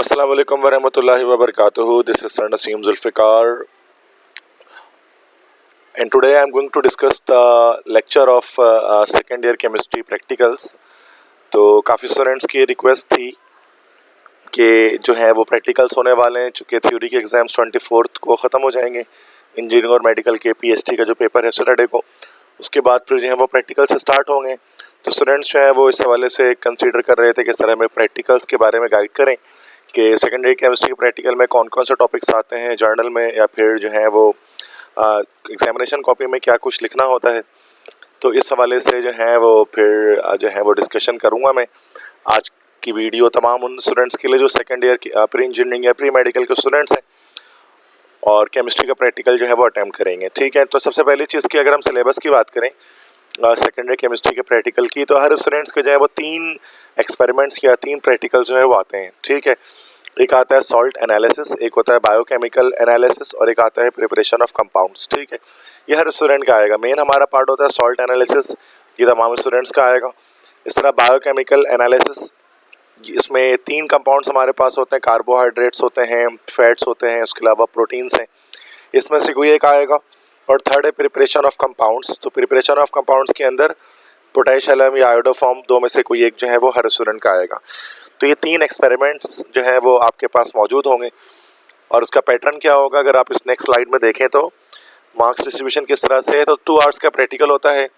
Assalamu alaikum warahmatullahi wabarakatuh. This is Sir Naseem Zulfikar, and today I am going to discuss the lecture of second year chemistry practicals. तो काफ़ी students की request थी कि जो है वो practicals होने वाले हैं, चूँकि थ्योरी के एग्ज़ाम्स 24 को ख़त्म हो जाएंगे। इंजीनियरिंग और मेडिकल के पीएचडी का जो पेपर है सैटरडे को, उसके बाद फिर जो है वो प्रैक्टिकल से स्टार्ट होंगे। तो स्टूडेंट्स जो है वो इस हवाले से कंसीडर कर रहे थे कि सर हमें प्रैक्टिकल्स के बारे में गाइड करें कि सेकेंडरी केमिस्ट्री के प्रैक्टिकल में कौन कौन से टॉपिक्स आते हैं जर्नल में, या फिर जो है वो एग्जामिनेशन कॉपी में क्या कुछ लिखना होता है। तो इस हवाले से जो है वो फिर जो है वो डिस्कशन करूँगा मैं। आज की वीडियो तमाम उन स्टूडेंट्स के लिए जो सेकेंड ईयर की प्री इंजीनियरिंग या प्री मेडिकल के स्टूडेंट्स हैं और केमिस्ट्री का प्रैक्टिकल जो है वो अटैम्प्ट करेंगे। ठीक है, तो सबसे पहली चीज़ की अगर हम सिलेबस की बात करें सेकेंडरी केमिस्ट्री के प्रैक्टिकल की, तो हर स्टूडेंट्स के जो है वो 3 एक्सपेरिमेंट्स या 3 प्रैक्टिकल जो है वो आते हैं। ठीक है, एक आता है सॉल्ट एनालिसिस, एक होता है बायोकेमिकल एनालिसिस और एक आता है प्रिपरेशन ऑफ कंपाउंड्स। ठीक है, ये हर स्टूडेंट का आएगा। मेन हमारा पार्ट होता है सॉल्ट एनालिसिस, ये तमाम स्टूडेंट्स का आएगा। इस तरह बायोकेमिकल एनालिसिस, इसमें 3 कंपाउंड्स हमारे पास होते हैं, कार्बोहाइड्रेट्स होते हैं, फैट्स होते हैं, उसके अलावा प्रोटीन्स हैं, इसमें से कोई एक आएगा। और थर्ड है प्रिपरेशन ऑफ कंपाउंड्स। तो प्रिपरेशन ऑफ कंपाउंड्स के अंदर पोटेशियम या आयोडोफॉर्म, 2 में से कोई एक जो है वो हर स्टूडेंट का आएगा। तो ये 3 एक्सपेरिमेंट्स जो है वो आपके पास मौजूद होंगे। और उसका पैटर्न क्या होगा अगर आप इस नेक्स्ट स्लाइड में देखें तो मार्क्स डिस्ट्रीब्यूशन किस तरह से है। तो 2 आवर्स का प्रैक्टिकल होता है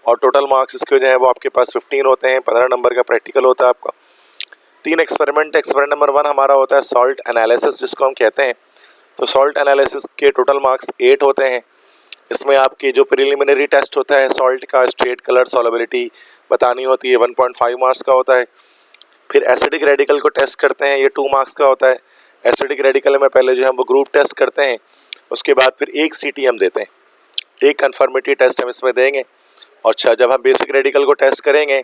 और टोटल मार्क्स इसके जो है वो आपके पास 15 होते हैं। 15 नंबर का प्रैक्टिकल होता है आपका। 3 एक्सपेरिमेंट। एक्सपेरिमेंट नंबर 1 हमारा होता है सॉल्ट एनालिसिस, जिसको हम कहते हैं। तो सॉल्ट एनालिसिस के टोटल मार्क्स 8 होते हैं। इसमें आपके जो प्रिलिमिनरी टेस्ट होता है सॉल्ट का, स्ट्रेट कलर सॉलिबिलिटी बतानी होती है, 1.5 मार्क्स का होता है। फिर एसिडिक रेडिकल को टेस्ट करते हैं, ये 2 मार्क्स का होता है। एसिडिक रेडिकल में पहले जो है वो ग्रुप टेस्ट करते हैं, उसके बाद फिर एक सीटी हम देते हैं, एक कन्फर्मिटी टेस्ट हम इसमें देंगे। और अच्छा, जब हम बेसिक रेडिकल को टेस्ट करेंगे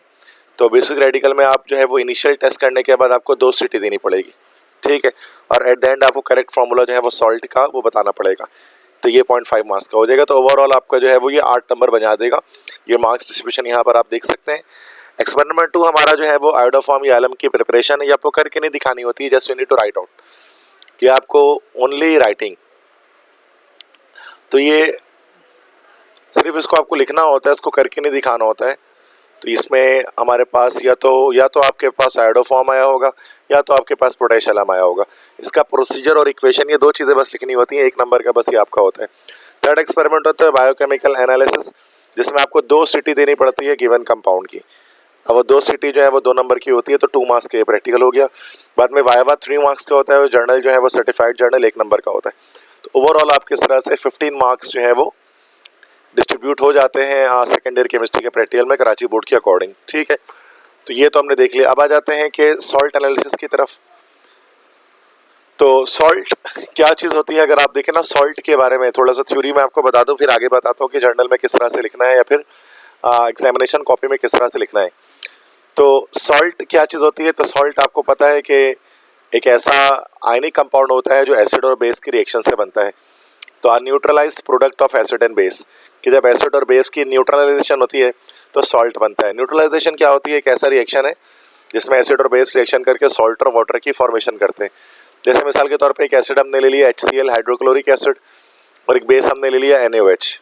तो बेसिक रेडिकल में आप जो है वो इनिशियल टेस्ट करने के बाद आपको 2 सीटी देनी पड़ेगी। ठीक है, और एट द एंड आपको करेक्ट फार्मूला जो है वो सॉल्ट का वो बताना पड़ेगा। तो ये 0.5 मार्क्स का हो जाएगा। तो ओवरऑल आपका जो है वो ये 8 नंबर बना देगा। ये मार्क्स डिस्ट्रीब्यूशन यहाँ पर आप देख सकते हैं। एक्सपेरिमेंट 2 हमारा जो है वो आयोडोफॉर्म या एलम की प्रिपरेशन है। ये आपको करके नहीं दिखानी होती है, just you need to write out, कि आपको ओनली राइटिंग। तो ये सिर्फ इसको आपको लिखना होता है, इसको करके नहीं दिखाना होता है। तो इसमें हमारे पास या तो आपके पास आयोडोफॉर्म आया होगा या तो आपके पास पोटेशियम आया होगा। इसका प्रोसीजर और इक्वेशन, ये 2 चीज़ें बस लिखनी होती हैं, 1 नंबर का बस ये आपका होता है। थर्ड एक्सपेरिमेंट होता है बायोकेमिकल एनालिसिस, जिसमें आपको 2 सीटी देनी पड़ती है गिवन कंपाउंड की। अब वो 2 सीटी जो है वो 2 नंबर की होती है, तो 2 मार्क्स के प्रैक्टिकल हो गया। बाद में वाइवा 3 मार्क्स का होता है। जर्नल जो है वो सर्टिफाइड जर्नल 1 नंबर का होता है। तो ओवरऑल आपके इस तरह से 15 मार्क्स जो है वो डिस्ट्रीब्यूट हो जाते हैं सेकेंड ईयर केमिस्ट्री के प्रैक्टिकल में कराची बोर्ड के अकॉर्डिंग। ठीक है, तो ये तो हमने देख लिया। अब आ जाते हैं कि सॉल्ट एनालिसिस की तरफ। तो सॉल्ट क्या चीज़ होती है, अगर आप देखें ना सॉल्ट के बारे में थोड़ा सा थ्योरी में आपको बता दूं, फिर आगे बताता हूँ कि जर्नल में किस तरह से लिखना है या फिर एग्जामिनेशन कॉपी में किस तरह से लिखना है। तो सॉल्ट क्या चीज़ होती है, तो सॉल्ट आपको पता है कि एक ऐसा आयनिक कंपाउंड होता है जो एसिड और बेस की रिएक्शन से बनता है। तो neutralise product of acid and base, कि जब एसिड और बेस की न्यूट्रलाइजेशन होती है तो सॉल्ट बनता है। न्यूट्रलाइजेशन क्या होती है, एक ऐसा रिएक्शन है जिसमें एसिड और बेस रिएक्शन करके सॉल्ट और वाटर की फॉर्मेशन करते हैं। जैसे मिसाल के तौर पे एक एसिड हमने ले लिया HCl हाइड्रोक्लोरिक एसिड, और एक बेस हमने ले लिया NaOH।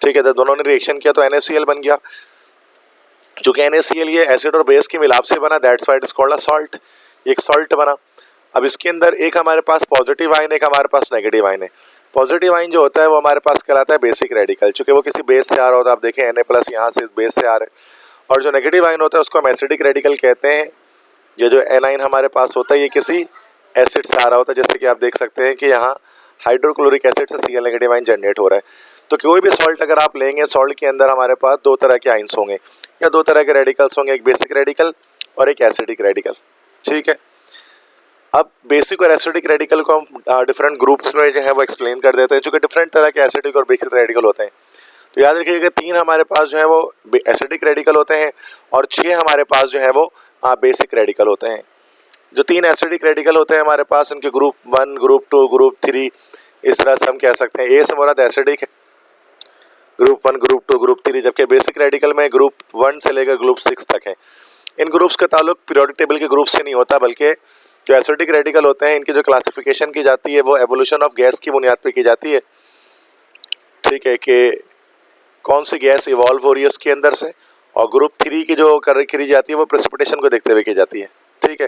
ठीक है, तो दोनों ने रिएक्शन किया तो NaCl बन गया। चूँकि NaCl ये एसिड और बेस की मिलाप से बना, that's why it is called a salt. एक सॉल्ट बना। अब इसके अंदर एक हमारे पास पॉजिटिव आयन, एक हमारे पास नेगेटिव आयन है। पॉजिटिव आयन जो होता है वो हमारे पास कहलाता है बेसिक रेडिकल, चूँकि वो किसी बेस से आ रहा होता है। आप देखें Na+ यहाँ से इस बेस से आ रहे हैं। और जो नेगेटिव आयन होता है उसको हम एसिडिक रेडिकल कहते हैं। ये जो एनाइन हमारे पास होता है ये किसी एसिड से आ रहा होता है, जैसे कि आप देख सकते हैं कि यहाँ हाइड्रोक्लोरिक एसिड से Cl नेगेटिव आयन जनरेट हो रहा है। तो कोई भी सॉल्ट अगर आप लेंगे, सॉल्ट के अंदर हमारे पास 2 तरह के आइंस होंगे या 2 तरह के रेडिकल्स होंगे, एक बेसिक रेडिकल और एक एसिडिक रेडिकल। ठीक है, अब बेसिक और एसिडिक रेडिकल को हम डिफरेंट ग्रुप्स में जो है वो एक्सप्लेन कर देते हैं, चूँकि डिफरेंट तरह के एसिडिक और बेसिक रेडिकल होते हैं। तो याद रखिएगा 3 हमारे पास जो है वो एसिडिक रेडिकल होते हैं और 6 हमारे पास जो है वो बेसिक रेडिकल होते हैं। जो 3 एसिडिक रेडिकल होते हैं हमारे पास, उनके ग्रुप 1, ग्रुप 2, ग्रुप 3, इस तरह से हम कह सकते हैं। ए से मुराद एसिडिक है, ग्रुप 1, ग्रुप 2, ग्रुप 3, जबकि बेसिक रेडिकल में ग्रुप 1 से लेकर ग्रुप 6 तक है। इन ग्रुप्स का ताल्लुक पीरियोडिक टेबल के ग्रुप से नहीं होता, बल्कि जो एसिडिक रेडिकल होते हैं इनकी जो क्लासिफिकेशन की जाती है वो एवोल्यूशन ऑफ गैस की बुनियाद पे की जाती है, ठीक है, कि कौन सी गैस इवॉल्व हो रही है उसके अंदर से, और ग्रुप 3 की जो करी जाती है वो प्रेसिपिटेशन को देखते हुए की जाती है, ठीक है।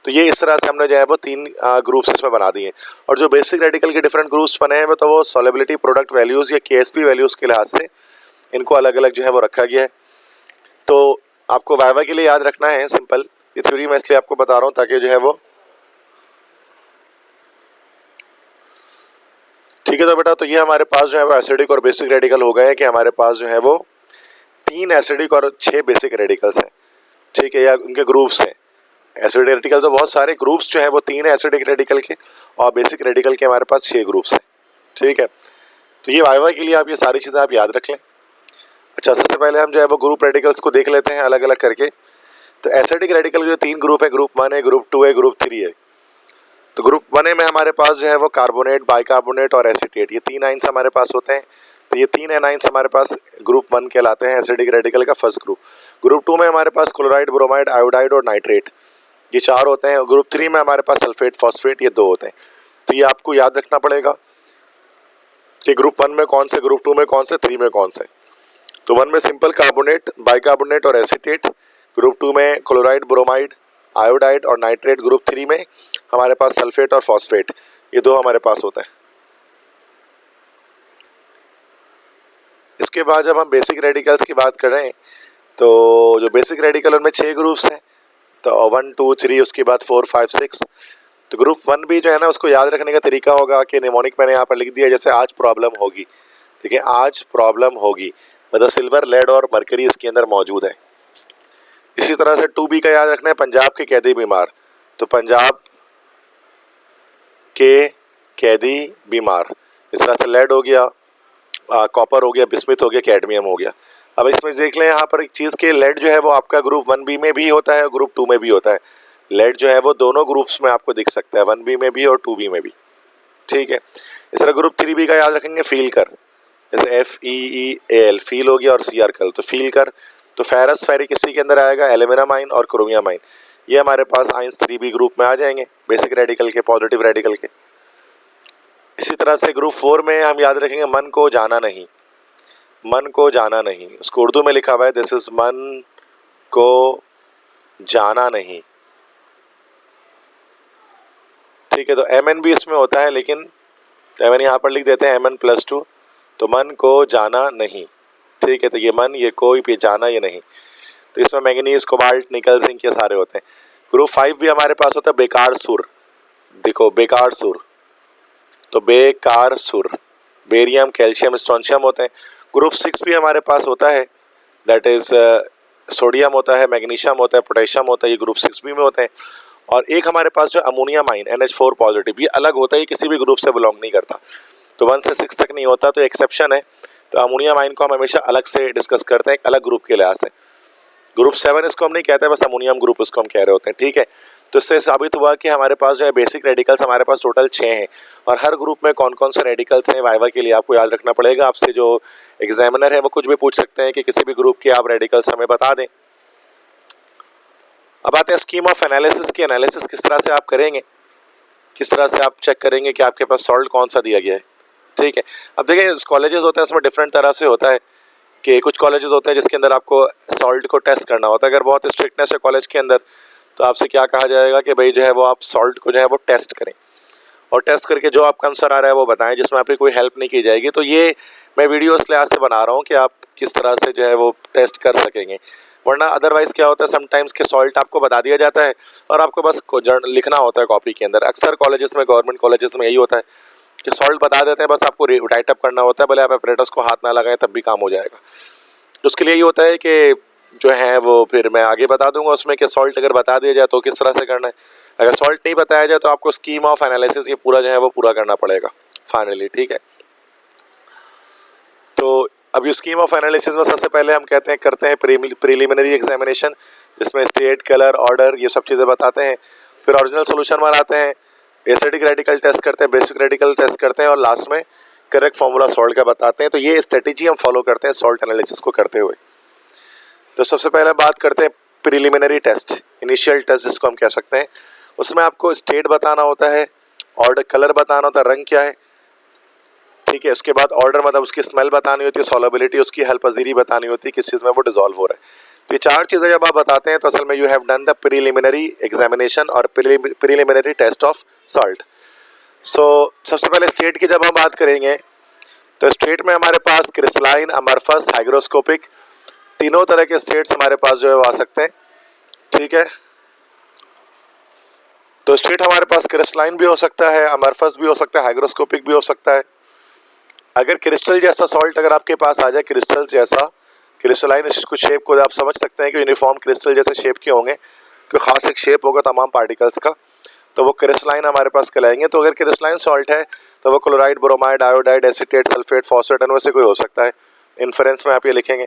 तो ये इस तरह से हमने जो है वो 3 ग्रुप्स इसमें बना दिए। और जो बेसिक रेडिकल के डिफरेंट ग्रुप्स बने हैं तो वो सॉल्युबिलिटी प्रोडक्ट वैल्यूज़ या KSP वैल्यूज़ के लिहाज से इनको अलग अलग जो है वो रखा गया है। तो आपको वाइवा के लिए याद रखना है सिंपल, ये थ्योरी मैं इसलिए आपको बता रहा हूँ ताकि जो है वो, ठीक है। तो बेटा तो ये हमारे पास जो है वो एसिडिक और बेसिक रेडिकल हो गए हैं कि हमारे पास जो है वो 3 एसिडिक और 6 बेसिक रेडिकल्स हैं, ठीक है, या उनके ग्रुप्स हैं। एसिडिक रेडिकल तो बहुत सारे, ग्रुप्स जो है वो 3 है एसिडिक रेडिकल के, और बेसिक रेडिकल के हमारे पास 6 ग्रुप्स हैं, ठीक है। तो ये वाइवा के लिए आप ये सारी चीज़ें आप याद रख लें। अच्छा, सबसे पहले हम जो है वो ग्रुप रेडिकल्स को देख लेते हैं अलग अलग करके। तो एसिडिक रेडिकल जो 3 ग्रुप है, ग्रुप 1 है, ग्रुप 2 है, ग्रुप 3 है। तो ग्रुप 1 में हमारे पास जो है वो कार्बोनेट, बाइकार्बोनेट और एसीटेट, ये 3 आइंस हमारे पास होते हैं। तो ये 3 एनाइंस हमारे पास ग्रुप 1 कहलाते हैं, एसिडिक रेडिकल का फर्स्ट ग्रुप। ग्रुप 2 में हमारे पास क्लोराइड, ब्रोमाइड, आयोडाइड और नाइट्रेट, ये 4 होते हैं। ग्रुप 3 में हमारे पास सल्फेट, फॉस्फेट, ये 2 होते हैं। तो ये आपको याद रखना पड़ेगा कि ग्रुप 1 में कौन से, ग्रुप 2 में कौन से, 3 में कौन से। तो 1 में सिंपल कार्बोनेट, बाइकार्बोनेट और एसीटेट, ग्रुप 2 में क्लोराइड, ब्रोमाइड, आयोडाइड और नाइट्रेट, ग्रुप 3 में हमारे पास सल्फेट और फॉस्फेट, ये 2 हमारे पास होते हैं। इसके बाद जब हम बेसिक रेडिकल्स की बात करें तो जो बेसिक रेडिकल उनमें 6 ग्रुप्स हैं, तो 1 2 3, उसके बाद 4 5 6। तो ग्रुप 1 भी जो है ना उसको याद रखने का तरीका होगा कि निमोनिक मैंने यहाँ पर लिख दिया, जैसे आज प्रॉब्लम होगी, देखिए आज प्रॉब्लम होगी, मतलब सिल्वर, लेड और मरकरी इसके अंदर मौजूद है। इसी तरह से 2B का याद रखना है, पंजाब के कैदी बीमार, तो पंजाब के कैदी बीमार। इस तरह से लेड हो गया, कॉपर हो गया, बिस्मिथ हो गया, कैडमियम हो गया। अब इसमें देख लें यहाँ पर एक चीज़ के लेड जो है वो आपका ग्रुप 1B में भी होता है और ग्रुप 2 में भी होता है। लेड जो है वो दोनों ग्रुप्स में आपको दिख सकता है, 1B में भी और 2B में भी, ठीक है। इस तरह ग्रुप 3B का याद रखेंगे, फील कर, जैसे FeEAl फील हो गया, और Cr कल, तो फील कर। तो फेरस, फेरिक इसी के अंदर आएगा, एल्यूमिनियम आइन और क्रोमियम आइन, ये हमारे पास आइंस 3B ग्रुप में आ जाएंगे, बेसिक रेडिकल के, पॉजिटिव रेडिकल के। इसी तरह से ग्रुप 4 में हम याद रखेंगे, मन को जाना नहीं, मन को जाना नहीं, उसको उर्दू में लिखा हुआ है, दिस इज मन को जाना नहीं, ठीक है। तो Mn भी इसमें होता है, लेकिन Mn यहाँ पर लिख देते हैं Mn+2, तो मन को जाना नहीं, ठीक है। तो ये मन, ये कोई भी, जाना ये नहीं। तो इसमें मैंगनीज, कोबाल्ट, निकल, जिंक, ये सारे होते हैं। ग्रुप 5 भी हमारे पास होता है, बेकार सुर, देखो बेकार सुर, तो बेकार सुर, बेरियम, कैल्शियम, स्ट्रोंशियम होते हैं। ग्रुप 6 भी हमारे पास होता है, दैट इज सोडियम होता है, मैग्नीशियम होता है, पोटेशियम होता है, ये ग्रुप 6B में होते हैं। और एक हमारे पास जो अमोनियम आइन NH4 पॉजिटिव, ये अलग होता है, ये किसी भी ग्रुप से बिलोंग नहीं करता, तो 1 से 6 तक नहीं होता, तो एक्सेप्शन है। तो अमोनियम आइन को हम हमेशा अलग से डिस्कस करते हैं, एक अलग ग्रुप के लिहाज से। ग्रुप 7 इसको हम नहीं कहते, बस अमोनियम ग्रुप इसको हम कह रहे होते हैं, ठीक है। तो इससे साबित हुआ कि हमारे पास जो है बेसिक रेडिकल्स हमारे पास टोटल 6 हैं, और हर ग्रुप में कौन कौन से रेडिकल्स हैं वाइवा के लिए आपको याद रखना पड़ेगा। आपसे जो एग्जामिनर है वो कुछ भी पूछ सकते हैं कि किसी भी ग्रुप के आप रेडिकल्स हमें बता दें। अब आते हैं स्कीम ऑफ एनालिसिस की, एनालिसिस किस तरह से आप करेंगे, किस तरह से आप चेक करेंगे कि आपके पास सॉल्ट कौन सा दिया गया है, ठीक है। अब देखिए कॉलेजेस होते हैं, उसमें डिफरेंट तरह से होता है कि कुछ कॉलेजेस होते हैं जिसके अंदर आपको सॉल्ट को टेस्ट करना होता है। अगर बहुत स्ट्रिक्टनेस है कॉलेज के अंदर तो आपसे क्या कहा जाएगा कि भाई जो है वो आप सॉल्ट को जो है वो टेस्ट करें, और टेस्ट करके जो आपका आंसर आ रहा है वो बताएं, जिसमें आपकी कोई हेल्प नहीं की जाएगी। तो ये मैं वीडियो इस लिहाज से बना रहा हूँ कि आप किस तरह से जो है वो टेस्ट कर सकेंगे, वरना अदरवाइज़ क्या होता है समटाइम्स के सॉल्ट आपको बता दिया जाता है और आपको बस लिखना होता है कॉपी के अंदर। अक्सर कॉलेजेस में, गवर्नमेंट कॉलेजेस में यही होता है कि सॉल्ट बता देते हैं, बस आपको राइटअप करना होता है, भले आप अपरेटस को हाथ ना लगाएं तब भी काम हो जाएगा। तो उसके लिए यही होता है कि जो है वो फिर मैं आगे बता दूंगा उसमें कि सॉल्ट अगर बता दिया जाए तो किस तरह से करना है, अगर सॉल्ट नहीं बताया जाए तो आपको स्कीम ऑफ एनालिसिस ये पूरा जो है वो पूरा करना पड़ेगा फाइनली, ठीक है। तो अब ये स्कीम ऑफ एनालिसिस में सबसे पहले हम करते हैं प्रीलिमिनरी एग्जामिनेशन, जिसमें स्टेट, कलर, ऑर्डर, ये सब चीज़ें बताते हैं। फिर ओरिजिनल सोल्यूशन बनाते हैं, एसिडिक रेडिकल टेस्ट करते हैं, बेसिक रेडिकल टेस्ट करते हैं, और लास्ट में करेक्ट फॉर्मूला सॉल्ट का बताते हैं। तो ये स्ट्रेटेजी हम फॉलो करते हैं सॉल्ट एनालिसिस को करते हुए। तो सबसे पहले बात करते हैं प्रीलिमिनरी टेस्ट, इनिशियल टेस्ट जिसको हम कह सकते हैं, उसमें आपको स्टेट बताना होता है, ऑर्डर कलर बताना होता है, रंग क्या है, ठीक है। उसके बाद ऑर्डर मतलब उसकी स्मेल बतानी होती है, सॉल्युबिलिटी उसकी हल्पजीरी बतानी होती है, किस चीज़ में वो डिजोल्व हो रहा है। तो ये चार चीज़ें जब आप बताते हैं तो असल में you have done the preliminary examination और प्रीलिमिनरी टेस्ट ऑफ सॉल्ट। सो सबसे पहले स्टेट की जब हम बात करेंगे तो स्टेट में हमारे पास क्रिस्टलाइन, अमरफस, हाइग्रोस्कोपिक, तीनों तरह के स्टेट्स हमारे पास जो है वो आ सकते हैं, ठीक है। तो स्टेट हमारे पास क्रिस्टलाइन भी हो सकता है, अमरफस भी हो सकता है, हाइग्रोस्कोपिक भी हो सकता है। अगर क्रिस्टल जैसा सॉल्ट अगर आपके पास आ जाए, क्रिस्टल जैसा, क्रिस्टलाइन कुछ शेप को आप समझ सकते हैं कि यूनिफॉर्म क्रिस्टल जैसे शेप के होंगे, कोई खास एक शेप होगा तमाम पार्टिकल्स का, तो वो क्रिस्टलाइन हमारे पास कहलाएंगे। तो अगर क्रिस्टलाइन सॉल्ट है तो वो chloride, bromide, iodide, acetate, sulphate, phosphate इनमें से कोई हो सकता है। इन्फ्रेंस में आप ये लिखेंगे।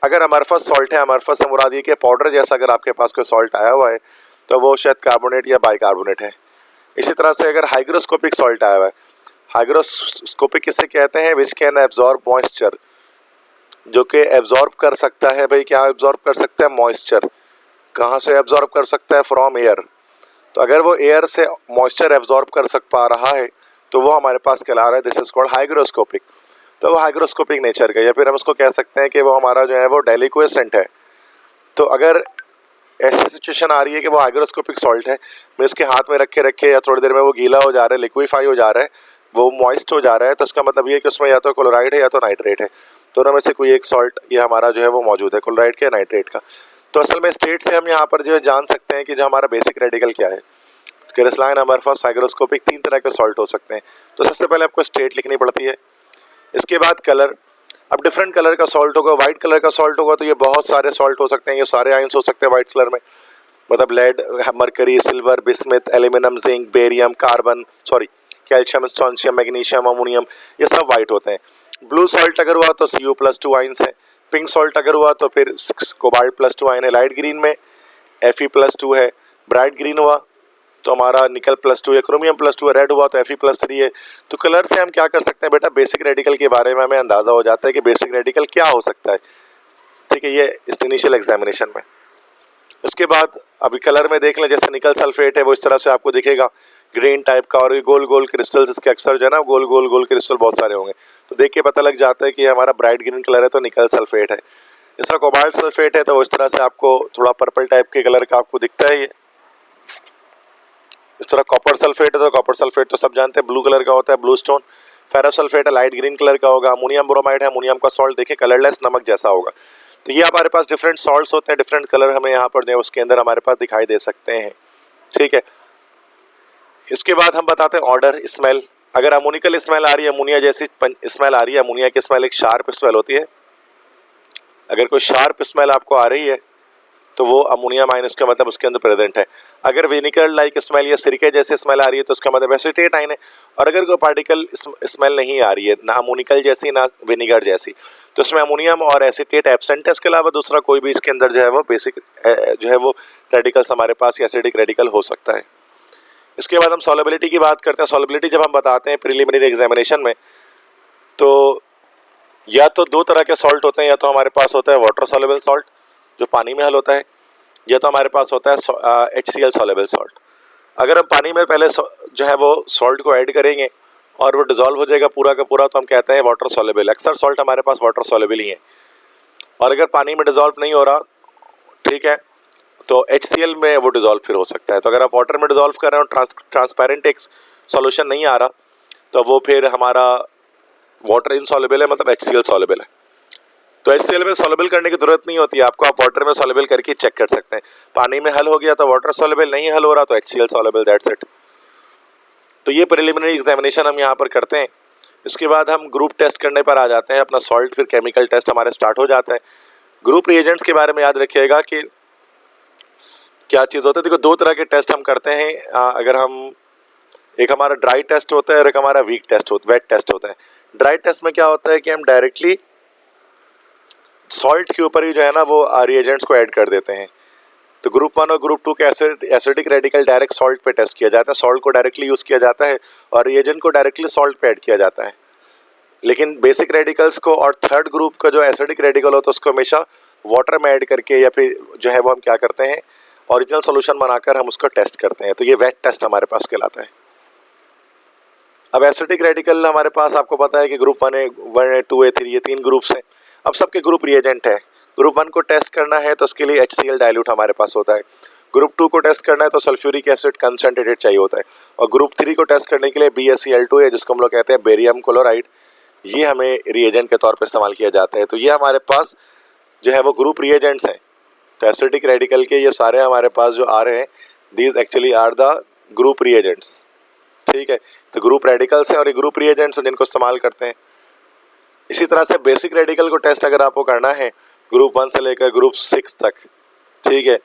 अगर अमरफस सॉल्ट है, अमरफस से मुराद ये कि पाउडर जैसा अगर आपके पास कोई सॉल्ट आया हुआ है तो वो शायद कार्बोनेट या बाइकार्बोनेट है। इसी तरह से अगर हाइग्रोस्कोपिक सॉल्ट आया हुआ है, हाइग्रोस्कोपिक किससे कहते हैं, विच कैन एब्जॉर्ब मॉइस्चर, जो कि एब्जॉर्ब कर सकता है। भाई क्या एब्जॉर्ब कर सकता है, मॉइस्चर। कहाँ से एब्जॉर्ब कर सकता है, फ्रॉम एयर। तो अगर वो एयर से मॉइस्चर एब्जॉर्ब कर सक पा रहा है तो वो हमारे पास कहला रहा है, दिस इज कॉल्ड हाइग्रोस्कोपिक। तो वो हाइग्रोस्कोपिक नेचर का, या फिर हम उसको कह सकते हैं कि वो हमारा जो है वो डेलिक्वेसेंट है। तो अगर ऐसी सिचुएशन आ रही है कि वो हाइग्रोस्कोपिक सॉल्ट है, मैं इसके हाथ में रखे रखे या थोड़ी देर में वो गीला हो जा रहा है, लिक्विफाई हो जा रहा है, वो मॉइस्ट हो जा रहा है, तो इसका मतलब ये है कि उसमें या तो क्लोराइड है या तो नाइट्रेट है, दोनों में से कोई एक सॉल्ट ये हमारा जो है वो मौजूद है, क्लोराइड का या नाइट्रेट का। तो असल में स्टेट से हम यहाँ पर जो है जान सकते हैं कि जो हमारा बेसिक रेडिकल क्या है। क्रिस्टलाइन, अमरफस, हाइग्रोस्कोपिक, तीन तरह के सॉल्ट हो सकते हैं। तो सबसे पहले आपको स्टेट लिखनी पड़ती है। इसके बाद कलर। अब डिफरेंट कलर का सॉल्ट होगा, वाइट कलर का सॉल्ट होगा तो ये बहुत सारे सॉल्ट हो सकते हैं, ये सारे आयंस हो सकते हैं वाइट कलर में, मतलब lead, mercury, silver, bismuth, aluminium, zinc, barium, carbon, sorry calcium, strontium, magnesium, ammonium, ये सब वाइट होते हैं। ब्लू सॉल्ट अगर हुआ तो Cu+2 आयंस है। पिंक सॉल्ट अगर हुआ तो फिर कोबाल्ट+2 आयन है। लाइट ग्रीन में Fe+2 है। ब्राइट ग्रीन हुआ तो हमारा निकल+2 है, क्रोमियम+2 है। रेड हुआ तो Fe+3 है। तो कलर से हम क्या कर सकते हैं बेटा, बेसिक रेडिकल के बारे में हमें अंदाज़ा हो जाता है कि बेसिक रेडिकल क्या हो सकता है, ठीक है, ये इनिशियल एग्जामिनेशन में। इसके बाद अभी कलर में देख लें, जैसे निकल सल्फेट है वो इस तरह से आपको दिखेगा, ग्रीन टाइप का, और ये गोल गोल क्रिस्टल्स इसके अक्सर जो है ना गोल गोल गोल क्रिस्टल बहुत सारे होंगे, तो देख के पता लग जाता है कि हमारा ब्राइट ग्रीन कलर है तो निकल सल्फेट है। इस तरह कोबाल्ट सल्फेट है तो इस तरह से आपको थोड़ा पर्पल टाइप के कलर का आपको दिखता है ये। इस तरह कॉपर सल्फेट है तो कॉपर सल्फेट तो सब जानते हैं ब्लू कलर का होता है, ब्लू स्टोन। फेरस सल्फेट है, लाइट ग्रीन कलर का होगा। अमोनियम ब्रोमाइड है, अमोनियम का सॉल्ट देखिए कलरलेस नमक जैसा होगा। तो ये हमारे पास डिफरेंट सॉल्ट्स होते हैं, डिफरेंट कलर हमें यहाँ पर उसके अंदर हमारे पास दिखाई दे सकते हैं, ठीक है। इसके बाद हम बताते हैं ऑर्डर, स्मेल। अगर अमोनिकल स्मेल आ रही है, अमोनिया जैसी स्मेल आ रही है, अमोनिया की स्मेल एक शार्प स्मेल होती है। अगर कोई शार्प स्मेल आपको आ रही है तो वो अमोनिया माइनस का मतलब उसके अंदर प्रेजेंट है। अगर विनिगर लाइक स्मेल या सिरके जैसे स्मेल आ रही है तो उसका मतलब एसीटेट आयन है। और अगर कोई पार्टिकल स्मेल नहीं आ रही है, ना अमोनिकल जैसी ना विनिगर जैसी, तो इसमें अमोनियम और एसीटेट एब्सेंट है। इसके अलावा दूसरा कोई भी इसके अंदर जो है वो बेसिक जो है वो रेडिकल्स हमारे पास एसिडिक रेडिकल हो सकता है। इसके बाद हम सॉल्युबिलिटी की बात करते हैं। सॉल्युबिलिटी जब हम बताते हैं प्रीलिमिनरी एग्जामिनेशन में, तो या तो दो तरह के सॉल्ट होते हैं, या तो हमारे पास होता है वाटर सॉल्युबल सॉल्ट जो पानी में हल होता है, या तो हमारे पास होता है HCl सॉल्युबल सॉल्ट। अगर हम पानी में पहले जो है वो सॉल्ट को ऐड करेंगे और वो डिजोल्व हो जाएगा पूरा का पूरा, तो हम कहते हैं वाटर सॉल्युबल। अक्सर सॉल्ट हमारे पास वाटर सॉल्युबल ही है। और अगर पानी में डिजोल्व नहीं हो रहा, ठीक है, तो HCl में वो डिजोल्व फिर हो सकता है। तो अगर आप वाटर में डिजोल्व कर रहे हो, ट्रांसपेरेंट एक सॉल्यूशन नहीं आ रहा, तो वो फिर हमारा वाटर इनसॉल्युबल है, मतलब HCl सॉल्युबल है। तो HCl में सॉल्युबल करने की जरूरत नहीं होती है आपको, आप वाटर में सॉल्युबल करके चेक कर सकते हैं। पानी में हल हो गया तो वाटर सॉल्युबल, नहीं हल हो रहा तो HCl सॉल्युबल, दैट्स इट। तो ये प्रिलिमिनरी एग्जामिनेशन हम यहाँ पर करते हैं। इसके बाद हम ग्रुप टेस्ट करने पर आ जाते हैं। अपना सॉल्ट फिर केमिकल टेस्ट हमारे स्टार्ट हो जाते हैं। ग्रुप रिएजेंट्स के बारे में याद रखिएगा कि क्या चीज़ होता है। देखो दो तरह के टेस्ट हम करते हैं। अगर हम, एक हमारा ड्राई टेस्ट होता है और एक हमारा वेट टेस्ट होता है। ड्राई टेस्ट में क्या होता है कि हम डायरेक्टली सॉल्ट के ऊपर ही जो है ना वो रिएजेंट्स को ऐड कर देते हैं। तो ग्रुप 1 और ग्रुप 2 के एसिडिक रेडिकल डायरेक्ट सॉल्ट पे टेस्ट किया जाता है, सॉल्ट को डायरेक्टली यूज़ किया जाता है और रिएजेंट को डायरेक्टली सॉल्ट पे ऐड किया जाता है। लेकिन बेसिक रेडिकल्स को और थर्ड ग्रुप का जो एसिडिक रेडिकल होता है उसको हमेशा वाटर में ऐड करके या फिर जो है वो हम क्या करते हैं ओरिजिनल सॉल्यूशन बनाकर हम उसको टेस्ट करते हैं, तो ये वेट टेस्ट हमारे पास कहलाता है। अब एसिडिक रेडिकल हमारे पास आपको पता है कि ग्रुप 1 है, 2 है, 3 ये 3 ग्रुप्स हैं। अब सबके ग्रुप रिएजेंट है। ग्रुप 1 को टेस्ट करना है तो उसके लिए HCl डाइल्यूट हमारे पास होता है। ग्रुप 2 को टेस्ट करना है तो सल्फ्यूरिक एसिड कंसनट्रेटेड चाहिए होता है। और ग्रुप 3 को टेस्ट करने के लिए BaCl2 है, जिसको हम लोग कहते हैं बेरियम क्लोराइड, ये हमें रिएजेंट के तौर पर इस्तेमाल किया जाता है। तो ये हमारे पास जो है वो ग्रुप रिएजेंट्स हैं। तो एसिडिक रेडिकल के ये सारे हमारे पास जो आ रहे हैं, these actually are the group reagents. ठीक है, तो ग्रुप रेडिकल्स हैं और ये ग्रुप रिएजेंट्स हैं जिनको इस्तेमाल करते हैं। इसी तरह से बेसिक रेडिकल को टेस्ट अगर आपको करना है ग्रुप 1 से लेकर ग्रुप 6 तक, ठीक है,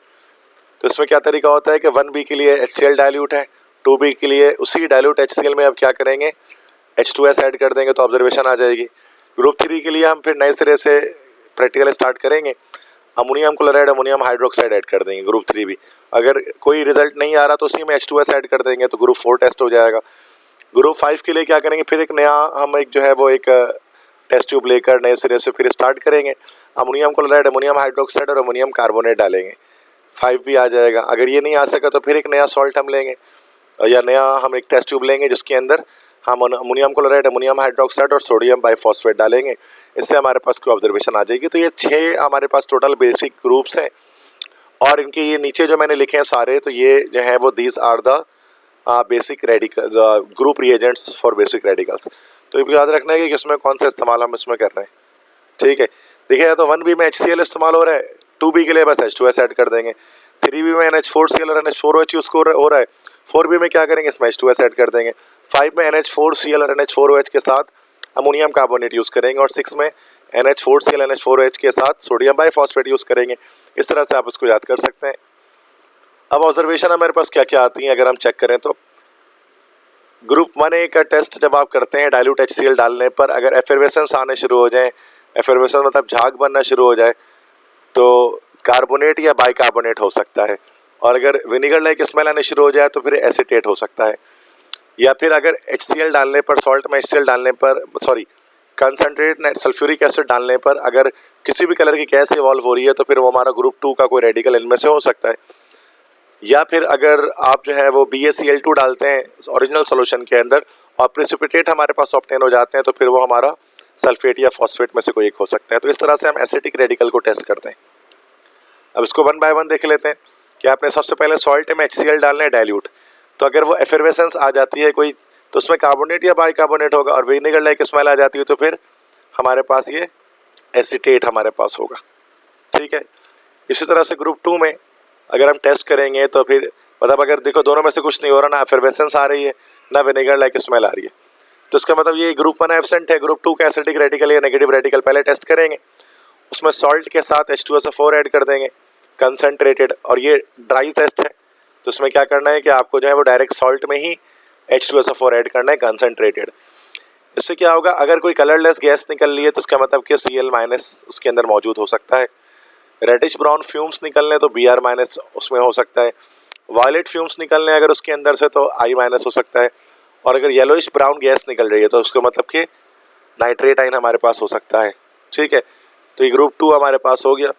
तो इसमें क्या तरीका होता है कि 1B के लिए HCl डाइल्यूट है, 2B के लिए उसी डाइल्यूट HCl में अब क्या करेंगे, H2S ऐड कर देंगे तो ऑब्जर्वेशन आ जाएगी। ग्रुप 3 के लिए हम फिर नए सिरे से प्रैक्टिकल स्टार्ट करेंगे, ammonium chloride ammonium hydroxide add कर देंगे ग्रुप 3 भी। अगर कोई रिजल्ट नहीं आ रहा तो उसी में H2S ऐड कर देंगे तो ग्रुप 4 टेस्ट हो जाएगा। ग्रुप 5 के लिए क्या करेंगे, फिर एक नया हम एक जो है वो एक टेस्ट ट्यूब लेकर नए सिरे से फिर स्टार्ट करेंगे, अमोनियम क्लोराइड अमोनियम हाइड्रोक्साइड और अमोनियम कार्बोनेट डालेंगे, 5 भी आ जाएगा। अगर ये नहीं आ सका तो फिर एक नया सॉल्ट हम लेंगे या नया हम एक टेस्ट ट्यूब लेंगे जिसके अंदर हम अमोनियम क्लोराइड अमोनियम हाइड्रोक्साइड और सोडियम बाइफॉस्फेट डालेंगे, इससे हमारे पास कोई ऑब्जर्वेशन आ जाएगी। तो ये 6 हमारे पास टोटल बेसिक ग्रुप्स हैं और इनके ये नीचे जो मैंने लिखे हैं सारे, तो ये जो है वो these are the basic radical group reagents for basic radicals. तो ये याद रखना है कि किसमें कौन सा इस्तेमाल हम इसमें कर रहे हैं। ठीक है, देखिए तो 1B में HCl इस्तेमाल हो रहा है, 2B के लिए बस H2S ऐड कर देंगे, 3B में NH4Cl और NH4OH यूज़ हो रहा है, 4B में क्या करेंगे, इसमें H2S ऐड कर देंगे, 5 में NH4Cl और NH4OH के साथ अमोनियम कार्बोनेट यूज़ करेंगे और 6 में NH4Cl NH4OH के साथ सोडियम बाइफॉस्फेट यूज़ करेंगे। इस तरह से आप इसको याद कर सकते हैं। अब ऑब्जर्वेशन हमारे पास क्या क्या आती हैं अगर हम चेक करें तो ग्रुप 1A का टेस्ट जब आप करते हैं डाइल्यूट HCl डालने पर अगर एफर्वेसेंस आने शुरू हो जाए, एफर्वेसेंस मतलब झाग बनना शुरू हो जाए, तो कार्बोनेट या बाइकार्बोनेट हो सकता है। और अगर विनेगर लाइक स्मेल आने शुरू हो जाए तो फिर एसीटेट हो सकता है। या फिर अगर HCl डालने पर, सॉल्ट में HCl डालने पर, कंसनट्रेट सल्फ्यूरिक एसिड डालने पर अगर किसी भी कलर की गैस इवॉल्व हो रही है तो फिर वो हमारा ग्रुप 2 का कोई रेडिकल इनमें से हो सकता है। या फिर अगर आप जो है वो BaCl2 डालते हैं ओरिजिनल सॉल्यूशन के अंदर और प्रेसिपिटेट हमारे पास ऑब्टेन हो जाते हैं तो फिर वो हमारा सल्फेट या फॉस्फेट में से कोई एक हो सकता है। तो इस तरह से हम एसिटिक रेडिकल को टेस्ट करते हैं। अब इसको 1 बाय 1 देख लेते हैं कि आपने सबसे पहले सॉल्ट में HCl डालना है डाइल्यूट, तो अगर वो एफर्वेसेंस आ जाती है कोई तो उसमें कार्बोनेट या बाइकार्बोनेट होगा और विनेगर लाइक स्मेल आ जाती है तो फिर हमारे पास ये एसीटेट हमारे पास होगा। ठीक है, इसी तरह से ग्रुप 2 में अगर हम टेस्ट करेंगे तो फिर मतलब अगर देखो दोनों में से कुछ नहीं हो रहा, ना एफर्वेसेंस आ रही है ना विनेगर लाइक स्मेल आ रही है, तो इसका मतलब ये ग्रुप 1 एब्सेंट है। ग्रुप 2 का एसिडिक रेडिकल या नेगेटिव रेडिकल पहले टेस्ट करेंगे, उसमें सॉल्ट के साथ H2SO4 ऐड कर देंगे कंसनट्रेटेड, और ये ड्राई टेस्ट है तो इसमें क्या करना है कि आपको जो है वो डायरेक्ट सॉल्ट में ही H2SO4 ऐड करना है कंसनट्रेटेड। इससे क्या होगा, अगर कोई कलरलेस गैस निकल रही है तो इसका मतलब कि Cl- उसके अंदर मौजूद हो सकता है। रेडिश ब्राउन फ्यूम्स निकलने तो Br- उसमें हो सकता है। वायलेट फ्यूम्स निकलने अगर उसके अंदर से तो I- हो सकता है। और अगर येलोइश ब्राउन गैस निकल रही है तो उसका मतलब कि नाइट्रेट आयन हमारे पास हो सकता है। ठीक है, तो ये ग्रुप 2 हमारे पास हो गया।